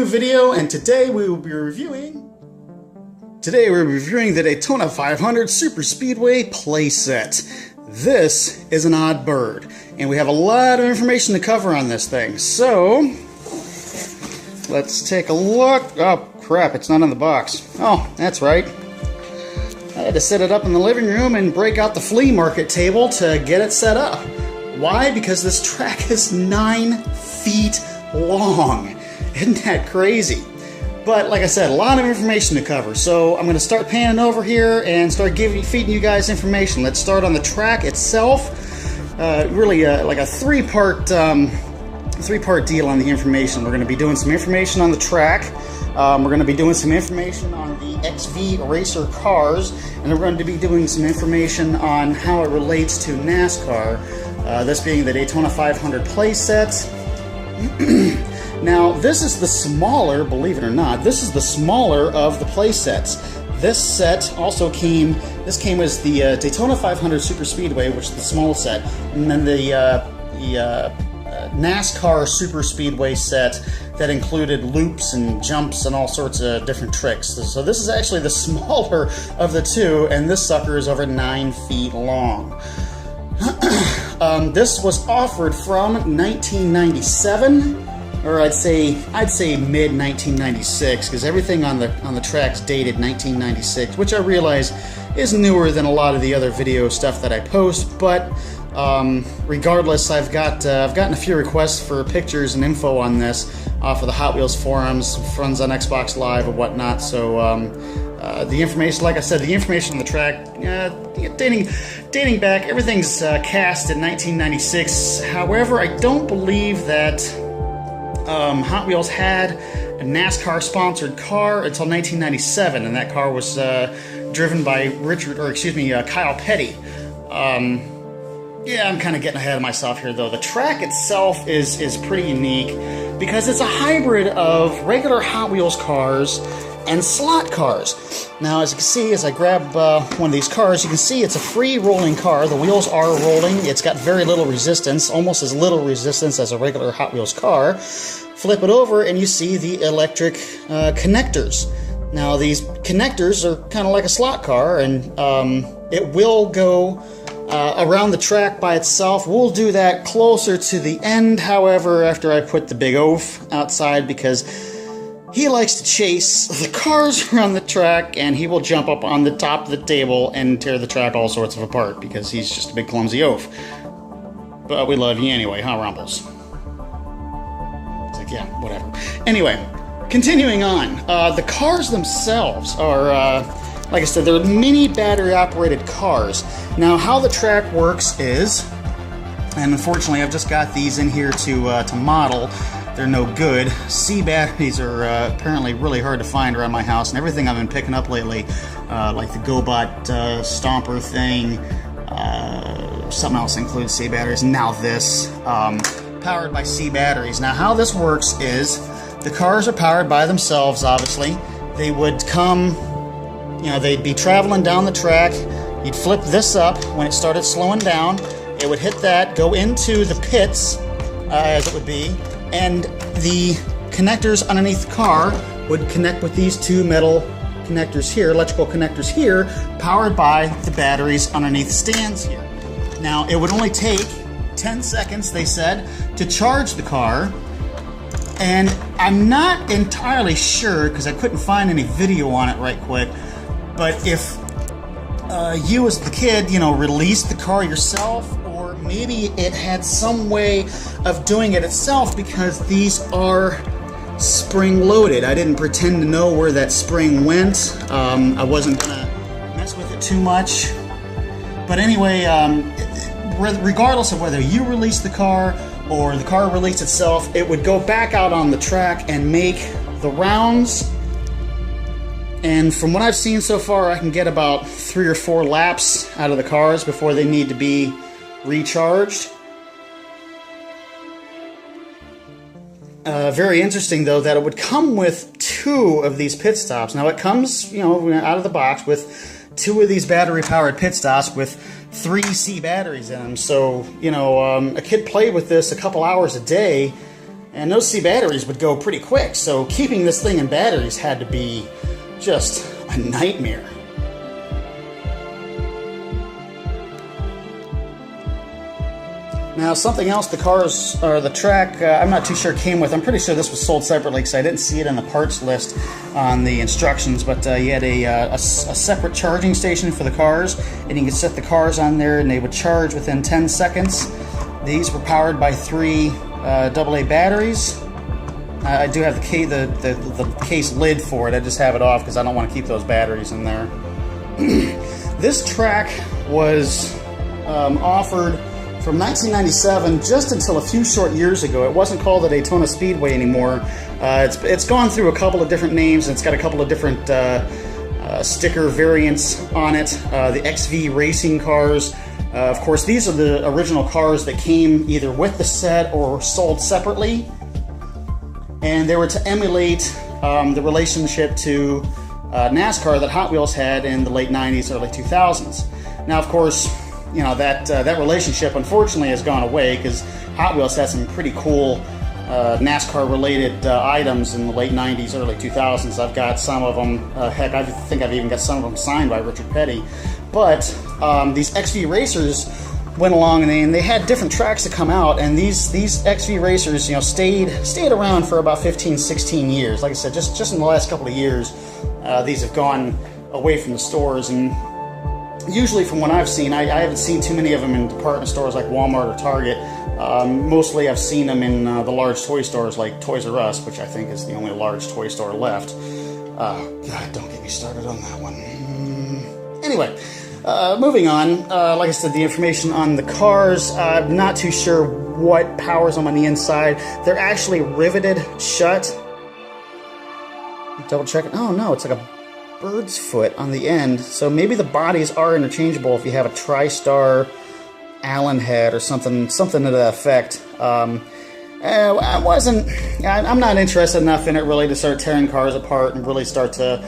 video, and today we're reviewing the Daytona 500 Super Speedway Playset. This is an odd bird, and we have a lot of information to cover on this thing. So, let's take a look. Oh, crap, it's not in the box. Oh, that's right. I had to set it up in the living room and break out the flea market table to get it set up. Why? Because this track is 9 feet long. Isn't that crazy? But like I said, a lot of information to cover. So I'm going to start panning over here and start feeding you guys information. Let's start on the track itself. Really like a three-part deal on the information. We're going to be doing some information on the track. We're going to be doing some information on the XV racer cars, and we're going to be doing some information on how it relates to NASCAR. This being the Daytona 500 playset. Now, this is the smaller, believe it or not, this is the smaller of the playsets. This set also came as the Daytona 500 Super Speedway, which is the small set, and then the NASCAR Super Speedway set that included loops and jumps and all sorts of different tricks. So this is actually the smaller of the two, and this sucker is over 9 feet long. This was offered from 1997. Or I'd say mid 1996, because everything on the tracks dated 1996, which I realize is newer than a lot of the other video stuff that I post. But regardless, I've gotten a few requests for pictures and info on this off of the Hot Wheels forums, friends on Xbox Live and whatnot. So the information, like I said, the information on the track, dating back, everything's cast in 1996. However, I don't believe that Hot Wheels had a NASCAR-sponsored car until 1997, and that car was driven by Kyle Petty. Yeah, I'm kind of getting ahead of myself here, though. The track itself is pretty unique because it's a hybrid of regular Hot Wheels cars and slot cars. Now, as you can see, as I grab one of these cars, you can see it's a free rolling car. The wheels are rolling. It's got very little resistance, almost as little resistance as a regular Hot Wheels car. Flip it over and you see the electric connectors. Now, these connectors are kind of like a slot car, and it will go around the track by itself. We'll do that closer to the end, however, after I put the big oaf outside, because he likes to chase the cars around the track, and he will jump up on the top of the table and tear the track all sorts of apart, because he's just a big clumsy oaf. But we love you anyway, huh, Rumbles? It's like, yeah, whatever. Anyway, continuing on. The cars themselves are, like I said, they're mini battery-operated cars. Now, how the track works is, and unfortunately I've just got these in here to model. They're no good. C batteries are apparently really hard to find around my house, and everything I've been picking up lately, like the GoBot Stomper thing, something else includes C batteries, and now this, powered by C batteries. Now, how this works is the cars are powered by themselves, obviously. They would come, they'd be traveling down the track. You'd flip this up when it started slowing down. It would hit that, go into the pits, as it would be, and the connectors underneath the car would connect with these two metal connectors here, electrical connectors here, powered by the batteries underneath the stands here. Now, it would only take 10 seconds, they said, to charge the car, and I'm not entirely sure, because I couldn't find any video on it right quick, but if you as the kid, released the car yourself, or maybe it had some way of doing it itself, because these are spring-loaded. I didn't pretend to know where that spring went. I wasn't going to mess with it too much. But anyway, regardless of whether you release the car or the car released itself, it would go back out on the track and make the rounds. And from what I've seen so far, I can get about 3 or 4 laps out of the cars before they need to be recharged. Very interesting, though, that it would come with 2 of these pit stops. Now, it comes, out of the box with 2 of these battery-powered pit stops with 3 C batteries in them. So, a kid played with this a couple hours a day, And those C batteries would go pretty quick, so keeping this thing in batteries had to be just a nightmare. Now, something else the track, I'm not too sure came with. I'm pretty sure this was sold separately because I didn't see it in the parts list on the instructions, but you had a separate charging station for the cars, and you could set the cars on there and they would charge within 10 seconds. These were powered by 3 AA batteries. I do have the case lid for it. I just have it off because I don't want to keep those batteries in there. This track was offered from 1997 just until a few short years ago. It wasn't called the Daytona Speedway anymore. It's gone through a couple of different names, and it's got a couple of different sticker variants on it. The XV racing cars. Of course, these are the original cars that came either with the set or sold separately. And they were to emulate the relationship to NASCAR that Hot Wheels had in the late 90s, early 2000s. Now, of course, you know, that relationship unfortunately has gone away because Hot Wheels had some pretty cool NASCAR-related items in the late 90s, early 2000s. I've got some of them. Heck, I think I've even got some of them signed by Richard Petty. But these XV racers went along and they had different tracks to come out, and these XV racers, you know, stayed around for about 15, 16 years. Like I said, just in the last couple of years, these have gone away from the stores, and usually from what I've seen, I haven't seen too many of them in department stores like Walmart or Target. Mostly I've seen them in the large toy stores like Toys R Us, which I think is the only large toy store left. God, don't get me started on that one. Anyway, moving on. Like I said, the information on the cars, I'm not too sure what powers them on the inside. They're actually riveted shut. Double check it. Oh no, it's like a bird's foot on the end. So maybe the bodies are interchangeable if you have a TriStar Allen head or something to that effect. I'm not interested enough in it really to start tearing cars apart and really start to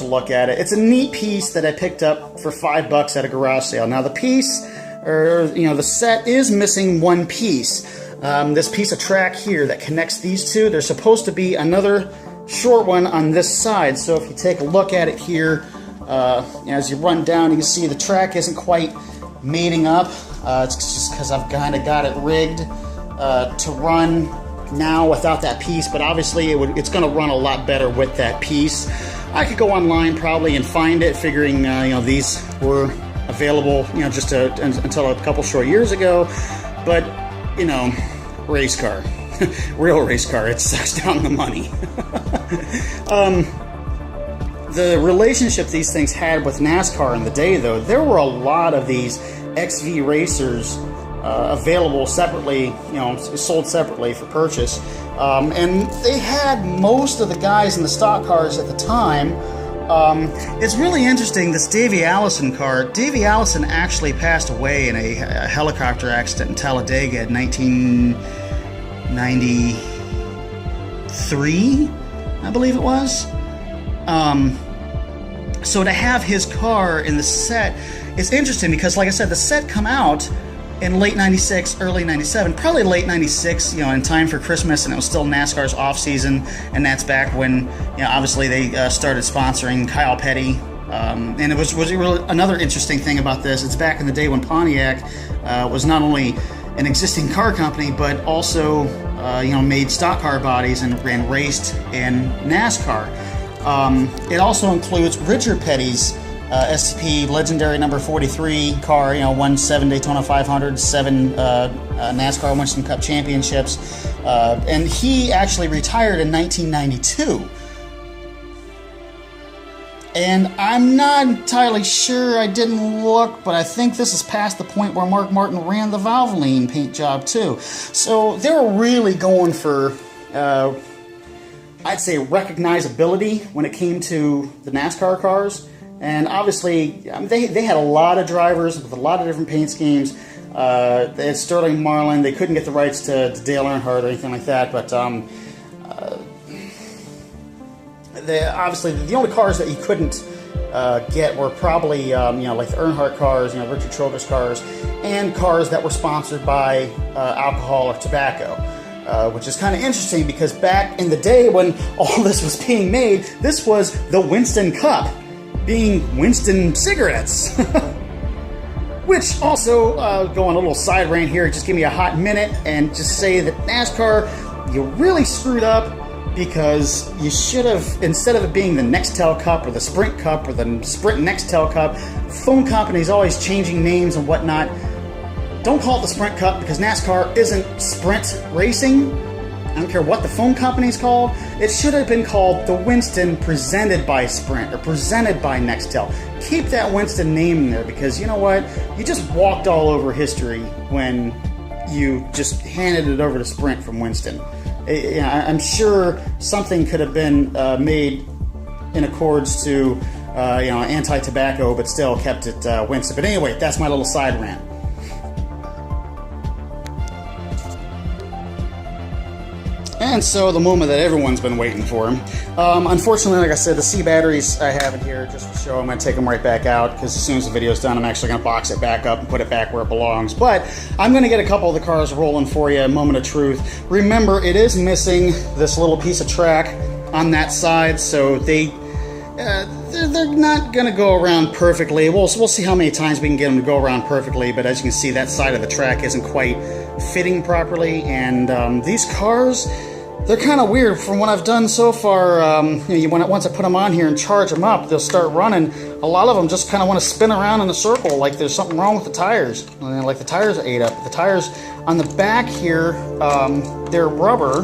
look at it. It's a neat piece that I picked up for $5 at a garage sale. Now the piece, or you know, the set is missing one piece. This piece of track here that connects these two. There's supposed to be another short one on this side. So if you take a look at it here, as you run down, you can see the track isn't quite mating up. It's just because I've kind of got it rigged to run now without that piece, but obviously it's going to run a lot better with that piece. I could go online probably and find it, figuring these were available just until a couple short years ago. But race car, real race car, it sucks down the money. The relationship these things had with NASCAR in the day, though, there were a lot of these XV racers available separately, sold separately for purchase. And they had most of the guys in the stock cars at the time. It's really interesting, this Davey Allison car. Davey Allison actually passed away in a helicopter accident in Talladega in 1993, I believe it was. So to have his car in the set is interesting because, like I said, the set come out in late 96, early 97, probably late 96, in time for Christmas, and it was still NASCAR's off season, and that's back when, obviously they started sponsoring Kyle Petty. And it was really another interesting thing about this. It's back in the day when Pontiac was not only an existing car company, but also, made stock car bodies and raced in NASCAR. It also includes Richard Petty's STP legendary number 43 car, won 7 Daytona 500, 7 NASCAR Winston Cup championships, and he actually retired in 1992. And I'm not entirely sure, I didn't look, but I think this is past the point where Mark Martin ran the Valvoline paint job too. So they were really going for, I'd say, recognizability when it came to the NASCAR cars. And obviously, they had a lot of drivers with a lot of different paint schemes. They had Sterling Marlin. They couldn't get the rights to Dale Earnhardt or anything like that. But obviously, the only cars that you couldn't get were probably like the Earnhardt cars, Richard Childress cars, and cars that were sponsored by alcohol or tobacco. which is kind of interesting because back in the day when all this was being made, this was the Winston Cup, being Winston cigarettes. Which also, go on a little side rant here, just give me a hot minute and just say that NASCAR, you really screwed up because you should have, instead of it being the Nextel Cup or the Sprint Cup or the Sprint Nextel Cup, phone companies always changing names and whatnot. Don't call it the Sprint Cup because NASCAR isn't sprint racing. I don't care what the phone company's called. It should have been called the Winston presented by Sprint or presented by Nextel. Keep that Winston name in there because you know what? You just walked all over history when you just handed it over to Sprint from Winston. I'm sure something could have been made in accords to anti-tobacco, but still kept it Winston. But anyway, that's my little side rant. And so the moment that everyone's been waiting for. Unfortunately, like I said, the C batteries I have in here just for show. I'm going to take them right back out because as soon as the video's done, I'm actually going to box it back up and put it back where it belongs. But I'm going to get a couple of the cars rolling for you, a moment of truth. Remember, it is missing this little piece of track on that side, so they're not going to go around perfectly. We'll see how many times we can get them to go around perfectly, but as you can see, that side of the track isn't quite fitting properly, and these cars, they're kind of weird from what I've done so far. Once I put them on here and charge them up, they'll start running. A lot of them just kind of want to spin around in a circle like there's something wrong with the tires. Like the tires are ate up. The tires on the back here, they're rubber.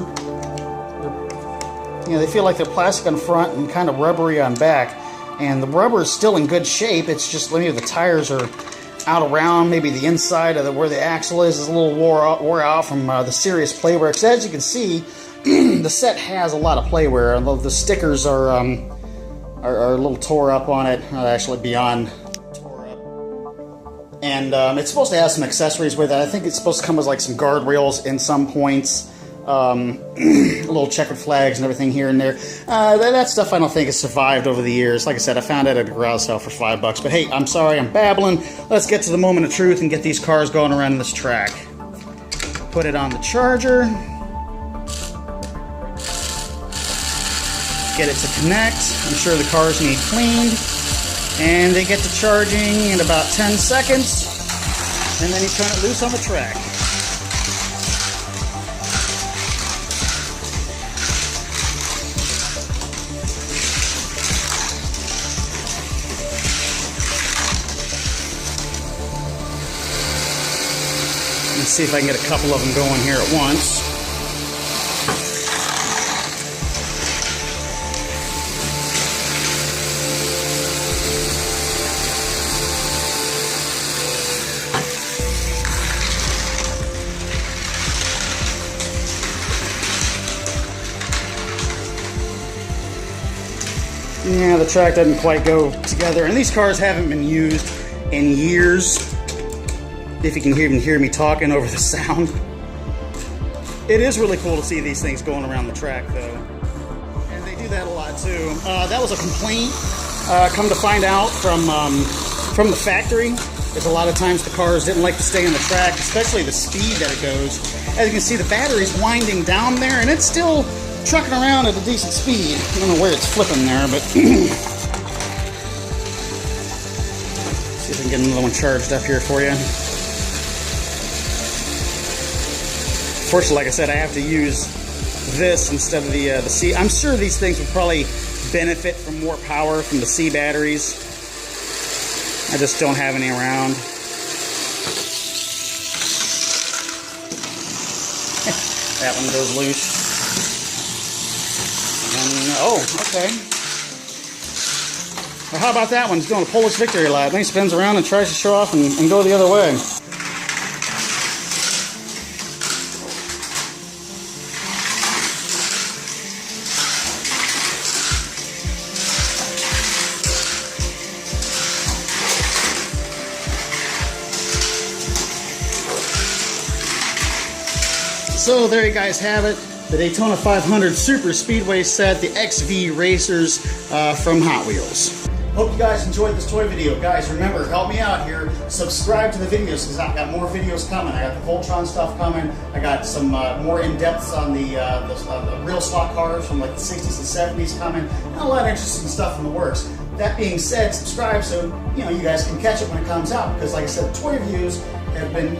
They feel like they're plastic on front and kind of rubbery on back. And the rubber is still in good shape. It's just maybe the tires are out around. Maybe the inside of where the axle is a little wore out from the serious play wear. Because as you can see, the set has a lot of play wear. Although the stickers are a little tore up on it. Actually, beyond tore up. And it's supposed to have some accessories with it. I think it's supposed to come with like some guardrails in some points. Little checkered flags and everything here and there. That stuff I don't think has survived over the years. Like I said, I found it at a garage sale for $5. But hey, I'm sorry, I'm babbling. Let's get to the moment of truth and get these cars going around this track. Put it on the charger. Get it to connect. I'm sure the cars need cleaned. And they get to charging in about 10 seconds. And then you turn it loose on the track. Let's see if I can get a couple of them going here at once. Yeah, the track doesn't quite go together, and these cars haven't been used in years. If you can even hear me talking over the sound. It is really cool to see these things going around the track, though. And they do that a lot, too. That was a complaint, come to find out, from the factory. Is a lot of times the cars didn't like to stay on the track, especially the speed that it goes. As you can see, the battery's winding down there, and it's still trucking around at a decent speed. I don't know where it's flipping there, but... see if I can get another one charged up here for you. Fortunately, like I said, I have to use this instead of the C. I'm sure these things would probably benefit from more power from the C batteries. I just don't have any around. That one goes loose. And, oh, okay. Well, how about that one? It's doing a Polish victory lap. Then he spins around and tries to show off and go the other way. So there you guys have it, the Daytona 500 Super Speedway set, the XV Racers from Hot Wheels. Hope you guys enjoyed this toy video. Guys, remember, help me out here. Subscribe to the videos because I've got more videos coming. I got the Voltron stuff coming. I got some more in-depths on the real slot cars from like the 60s and 70s coming. And a lot of interesting stuff in the works. That being said, subscribe so you guys can catch it when it comes out. Because like I said, the toy videos have been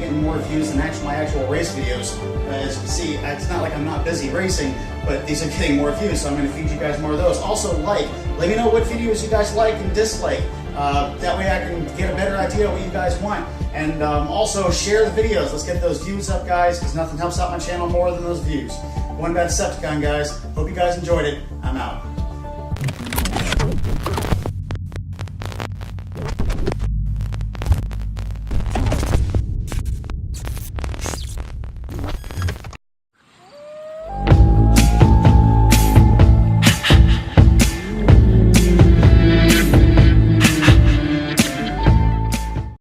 getting more views than my actual race videos. As you can see, it's not like I'm not busy racing, but these are getting more views, so I'm going to feed you guys more of those. Also, let me know what videos you guys like and dislike. That way I can get a better idea of what you guys want. And also share the videos. Let's get those views up, guys, because nothing helps out my channel more than those views. One Bad Decepticon, guys. Hope you guys enjoyed it. I'm out.